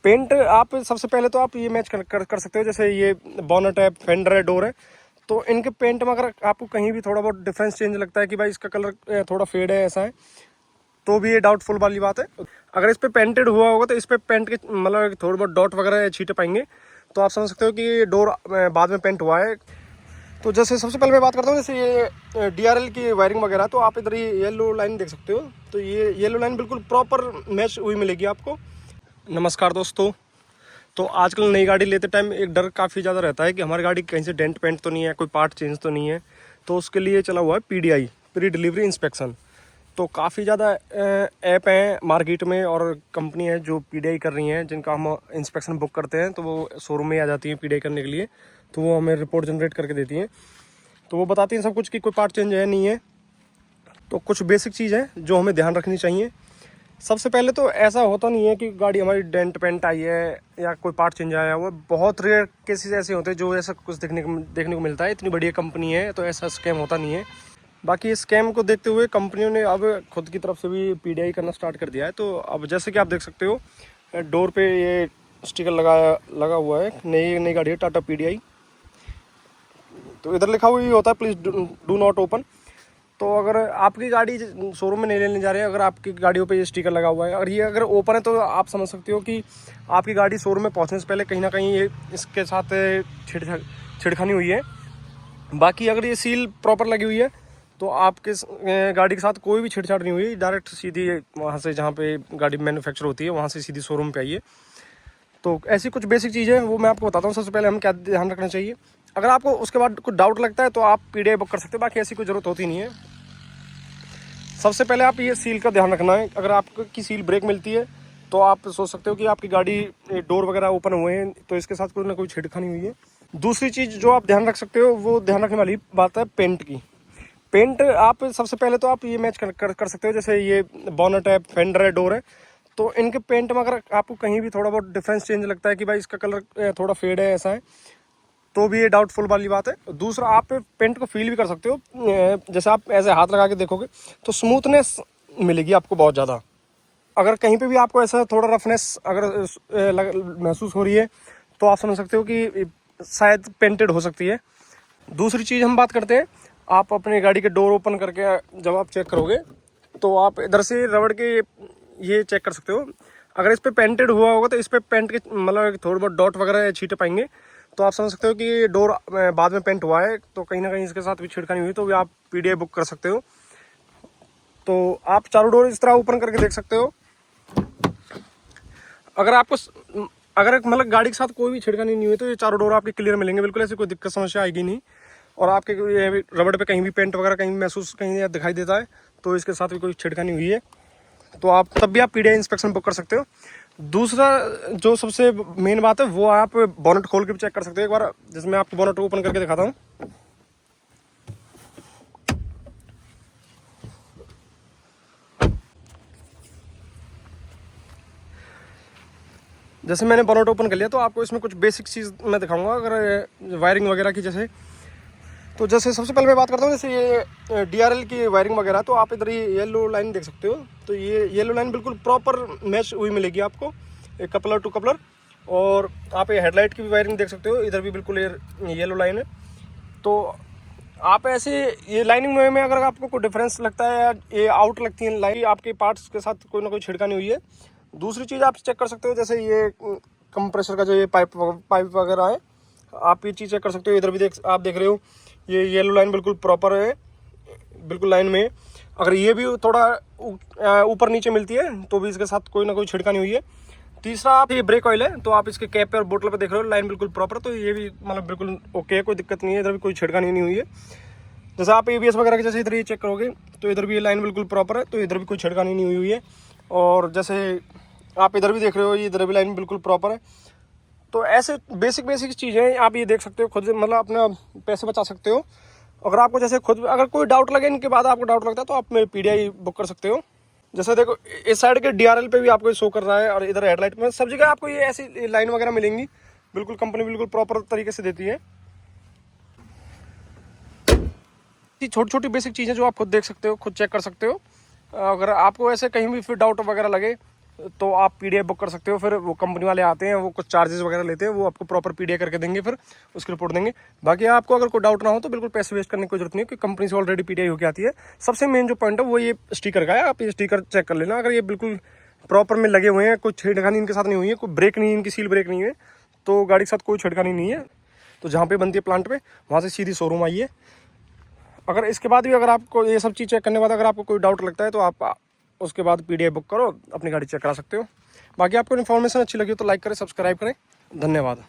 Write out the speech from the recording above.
Paint आप सबसे पहले तो आप ये मैच कर सकते हो, जैसे ये बॉनेट है, फेंडर है, डोर है, तो इनके पेंट में अगर आपको कहीं भी थोड़ा बहुत डिफरेंस चेंज लगता है कि भाई इसका कलर थोड़ा फेड है, ऐसा है, तो भी ये डाउटफुल वाली बात है। अगर इस पर पेंटेड हुआ होगा तो इस पर पेंट के मतलब थोड़े बहुत डॉट वगैरह छींटे पाएंगे, तो आप समझ सकते हो कि ये डोर बाद में पेंट हुआ है। तो जैसे सबसे पहले मैं बात करता हूँ, जैसे ये DRL की वायरिंग वगैरह, तो आप इधर ये येलो लाइन देख सकते हो, तो ये येलो लाइन बिल्कुल प्रॉपर मैच हुई मिलेगी आपको। नमस्कार दोस्तों। तो आजकल नई गाड़ी लेते टाइम एक डर काफ़ी ज़्यादा रहता है कि हमारी गाड़ी कहीं से डेंट पेंट तो नहीं है, कोई पार्ट चेंज तो नहीं है। तो उसके लिए चला हुआ है PDI, प्री डिलीवरी इंस्पेक्शन। तो काफ़ी ज़्यादा ऐप हैं मार्केट में और कंपनी है जो PDI कर रही हैं, जिनका हम इंस्पेक्शन बुक करते हैं तो वो शोरूम में आ जाती हैं PDI करने के लिए। तो वो हमें रिपोर्ट जनरेट करके देती हैं, तो वो बताती हैं सब कुछ कि कोई पार्ट चेंज है नहीं है। तो कुछ बेसिक चीज़ है जो हमें ध्यान रखनी चाहिए। सबसे पहले तो ऐसा होता नहीं है कि गाड़ी हमारी डेंट पेंट आई है या कोई पार्ट चेंज आया हुआ, बहुत रेयर केसेस ऐसे होते हैं जो ऐसा कुछ देखने को मिलता है। इतनी बढ़िया कंपनी है तो ऐसा स्कैम होता नहीं है। बाकी इस स्कैम को देखते हुए कंपनियों ने अब खुद की तरफ से भी PDI करना स्टार्ट कर दिया है। तो अब जैसे कि आप देख सकते हो डोर पे ये स्टिकर लगा हुआ है, नई गाड़ी है टाटा PDI। तो इधर लिखा हुआ ही होता है प्लीज़ डू नॉट ओपन। तो अगर आपकी गाड़ी शोरूम में नहीं लेने जा रहे हैं, अगर आपकी गाड़ियों पे ये स्टिकर लगा हुआ है और ये अगर ओपन है, तो आप समझ सकते हो कि आपकी गाड़ी शोरूम में पहुंचने से पहले कहीं ना कहीं ये इसके साथ छिड़खानी हुई है। बाकी अगर ये सील प्रॉपर लगी हुई है तो आपके गाड़ी के साथ कोई भी छेड़छाड़ नहीं हुई, डायरेक्ट सीधी वहाँ से जहाँ पे गाड़ी मैन्युफैक्चर होती है वहाँ से सीधी शोरूम पे आइए। तो ऐसी कुछ बेसिक चीज़ें वो मैं आपको बताता हूँ। सबसे पहले हमें क्या ध्यान रखना चाहिए, अगर आपको उसके बाद कुछ डाउट लगता है तो आप PDI बुक कर सकते हो, बाकी ऐसी कोई ज़रूरत होती नहीं है। सबसे पहले आप ये सील का ध्यान रखना है। अगर आपकी सील ब्रेक मिलती है तो आप सोच सकते हो कि आपकी गाड़ी डोर वगैरह ओपन हुए हैं, तो इसके साथ कोई ना कोई छेड़खानी हुई है। दूसरी चीज़ जो आप ध्यान रख सकते हो, वो ध्यान रखने वाली बात है पेंट की। पेंट आप सबसे पहले तो आप ये मैच कर सकते हो, जैसे ये बॉनेट है, फेंडर है, डोर है, तो इनके पेंट में अगर आपको कहीं भी थोड़ा बहुत डिफरेंस चेंज लगता है कि भाई इसका कलर थोड़ा फेड है, ऐसा है, तो भी ये डाउटफुल वाली बात है। दूसरा, आप पेंट को फील भी कर सकते हो, जैसे आप ऐसे हाथ लगा के देखोगे तो स्मूथनेस मिलेगी आपको बहुत ज़्यादा। अगर कहीं पे भी आपको ऐसा थोड़ा रफनेस अगर महसूस हो रही है तो आप समझ सकते हो कि शायद पेंटेड हो सकती है। दूसरी चीज़ हम बात करते हैं, आप अपनी गाड़ी के डोर ओपन करके जब आप चेक करोगे तो आप इधर से रबड़ के ये चेक कर सकते हो। अगर इस पर पेंटेड हुआ होगा तो इस पर पेंट के मतलब थोड़े बहुत डॉट वगैरह छींटे पाएंगे, तो आप समझ सकते हो कि डोर बाद में पेंट हुआ है, तो कहीं ना कहीं इसके साथ भी छिड़कानी हुई, तो भी आप PDI बुक कर सकते हो। तो आप चारों डोर इस तरह ओपन करके देख सकते हो। अगर आपको अगर मतलब गाड़ी के साथ कोई भी छिड़कानी नहीं हुई तो ये चारों डोर आपके क्लियर मिलेंगे, बिल्कुल ऐसी कोई दिक्कत समस्या आएगी नहीं। और आपके रबड़ पे कहीं भी पेंट वगैरह कहीं महसूस कहीं दिखाई देता है तो इसके साथ भी कोई छिड़कानी हुई है, तो आप तब भी आप PDI इंस्पेक्शन बुक कर सकते हो। दूसरा जो सबसे मेन बात है, वो आप बोनट खोल के भी चेक कर सकते हो एक बार, जिसमें आपको बोनट ओपन करके दिखाता हूँ। जैसे मैंने बोनट ओपन कर लिया तो आपको इसमें कुछ बेसिक चीज़ मैं दिखाऊंगा, अगर वायरिंग वगैरह की। तो जैसे सबसे पहले मैं बात करता हूँ, जैसे ये DRL की वायरिंग वगैरह, तो आप इधर ये येलो लाइन देख सकते हो, तो ये येलो लाइन बिल्कुल प्रॉपर मैच हुई मिलेगी आपको, एक कपलर टू कपलर। और आप ये हेडलाइट की भी वायरिंग देख सकते हो, इधर भी बिल्कुल येलो लाइन है। तो आप ऐसे ये लाइनिंग में अगर आपको कोई डिफरेंस लगता है या ये आउट लगती है लाइन, आपके पार्ट्स के साथ कोई ना कोई छिड़कानी हुई है। दूसरी चीज़ आप चेक कर सकते हो, जैसे ये कंप्रेसर का जो ये पाइप वगैरह है, आप ये चीज़ चेक कर सकते हो। इधर भी आप देख रहे हो ये येलो लाइन बिल्कुल प्रॉपर है, बिल्कुल लाइन में। अगर ये भी थोड़ा ऊपर नीचे मिलती है तो भी इसके साथ कोई ना कोई छिड़कानी हुई है। तीसरा, आप ये ब्रेक ऑयल है, तो आप इसके कैप पे और बोतल पे देख रहे हो लाइन बिल्कुल प्रॉपर, तो ये भी मतलब बिल्कुल ओके है, कोई दिक्कत नहीं है, इधर भी कोई छिड़कानी नहीं हुई है। जैसे आप ABS वगैरह के जैसे इधर ये चेक करोगे तो इधर भी ये लाइन बिल्कुल प्रॉपर है, तो इधर भी कोई छिड़कानी नहीं हुई है। और जैसे आप इधर भी देख रहे हो, इधर भी लाइन बिल्कुल प्रॉपर है। तो ऐसे बेसिक चीज़ें आप ये देख सकते हो खुद, मतलब अपना पैसे बचा सकते हो। अगर आपको जैसे खुद अगर कोई डाउट लगे, इनके बाद आपको डाउट लगता है, तो आप मेरे PDI बुक कर सकते हो। जैसे देखो इस साइड के DRL पे भी आपको शो कर रहा है, और इधर हेडलाइट में सब जगह आपको ये ऐसी लाइन वगैरह मिलेंगी, बिल्कुल कंपनी बिल्कुल प्रॉपर तरीके से देती है। छोटी छोटी बेसिक चीज़ें जो आप खुद देख सकते हो, खुद चेक कर सकते हो। अगर आपको ऐसे कहीं भी फिर डाउट वगैरह लगे तो आप पीडीएफ बुक कर सकते हो। फिर वो कंपनी वाले आते हैं, वो कुछ चार्जेस वगैरह लेते हैं, वो आपको प्रॉपर पीडीएफ करके देंगे, फिर उसकी रिपोर्ट देंगे। बाकी आपको अगर कोई डाउट ना हो तो बिल्कुल पैसे वेस्ट करने की कोई जरूरत नहीं है, क्योंकि कंपनी से ऑलरेडी पीडीएफ होकर आती है। सबसे मेन जो पॉइंट है वो ये स्टिकर का है, आप ये स्टिकर चेक कर लेना। अगर ये बिल्कुल प्रॉपर में लगे हुए हैं, कोई छेड़खानी इनके साथ नहीं हुई है, कोई ब्रेक नहीं है, इनकी सील ब्रेक नहीं है, तो गाड़ी के साथ कोई छेड़खानी नहीं है। तो जहाँ पे बनती है प्लांट पे, वहाँ से सीधी शोरूम आइए। अगर इसके बाद भी अगर आपको ये सब चीज़ चेक करने के बाद अगर आपको कोई डाउट लगता है तो आप उसके बाद पीडीएफ बुक करो, अपनी गाड़ी चेक करा सकते हो। बाकी आपको इन्फॉर्मेशन अच्छी लगी हो तो लाइक करें, सब्सक्राइब करें। धन्यवाद।